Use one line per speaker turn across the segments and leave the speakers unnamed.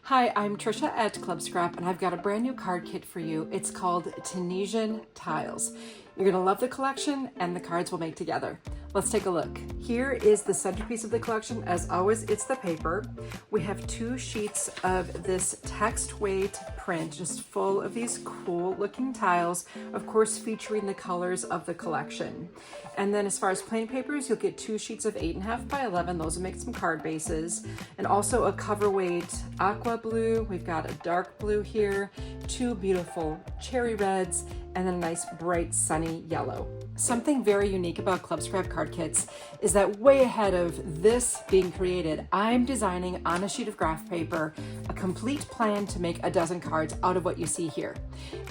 Hi, I'm Trisha at Club Scrap, and I've got a brand new card kit for you. It's called Tunisian Tiles. You're gonna love the collection and the cards we'll make together. Let's take a look. Here is the centerpiece of the collection. As always, it's the paper. We have 2 sheets of this text weight print, just full of these cool looking tiles, of course featuring the colors of the collection. And then as far as plain papers, you'll get 2 sheets of 8.5 by 11. Those will make some card bases. And also a cover weight aqua blue. We've got a dark blue here, 2 beautiful cherry reds, and then a nice bright sunny yellow. Something very unique about Club Scrap card kits is that way ahead of this being created, I'm designing on a sheet of graph paper a complete plan to make a dozen cards out of what you see here.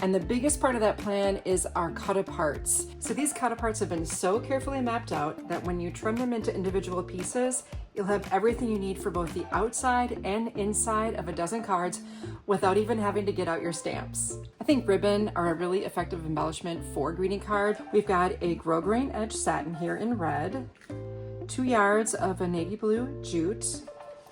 And the biggest part of that plan is our cut aparts. So these cut aparts have been so carefully mapped out that when you trim them into individual pieces, you'll have everything you need for both the outside and inside of a dozen cards without even having to get out your stamps. I think ribbon are a really effective embellishment for a greeting card. We've got a grosgrain edge satin here in red, 2 yards of a navy blue jute,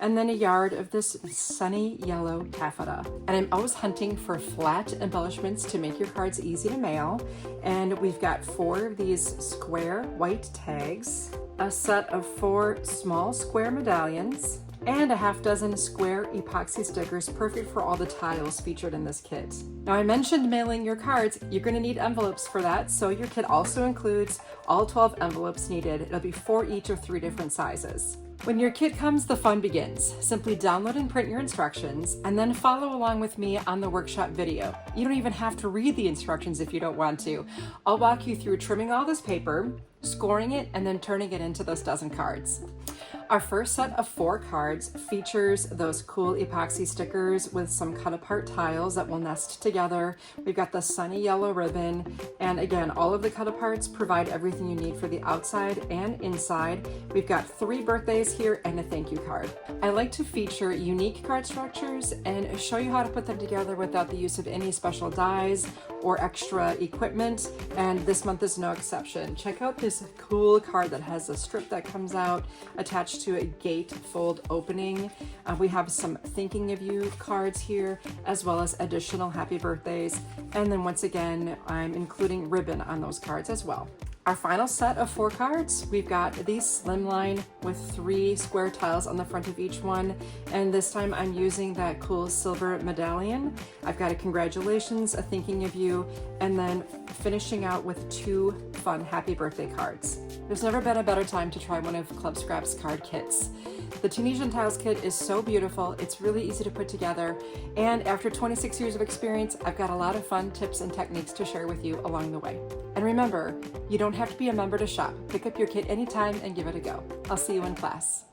and then a yard of this sunny yellow taffeta. And I'm always hunting for flat embellishments to make your cards easy to mail. And we've got 4 of these square white tags, a set of 4 small square medallions, and a half dozen square epoxy stickers, perfect for all the tiles featured in this kit. Now, I mentioned mailing your cards. You're going to need envelopes for that, so your kit also includes all 12 envelopes needed. It'll be 4 each of 3 different sizes. When your kit comes, the fun begins. Simply download and print your instructions, and then follow along with me on the workshop video. You don't even have to read the instructions if you don't want to. I'll walk you through trimming all this paper, scoring it, and then turning it into those dozen cards. Our first set of 4 cards features those cool epoxy stickers with some cut apart tiles that will nest together. We've got the sunny yellow ribbon, and again, all of the cut aparts provide everything you need for the outside and inside. We've got 3 birthdays here and a thank you card. I like to feature unique card structures and show you how to put them together without the use of any special dies or extra equipment, and this month is no exception. Check out this cool card that has a strip that comes out attached to a gatefold opening. We have some thinking of you cards here, as well as additional happy birthdays. And then once again, I'm including ribbon on those cards as well. Our final set of 4 cards, we've got these slimline with 3 square tiles on the front of each one. And this time I'm using that cool silver medallion. I've got a congratulations, a thinking of you, and then finishing out with 2 fun happy birthday cards. There's never been a better time to try one of Club Scrap's card kits. The Tunisian Tiles Kit is so beautiful, it's really easy to put together, and after 26 years of experience, I've got a lot of fun tips and techniques to share with you along the way. And remember, you don't have to be a member to shop. Pick up your kit anytime and give it a go. I'll see you in class.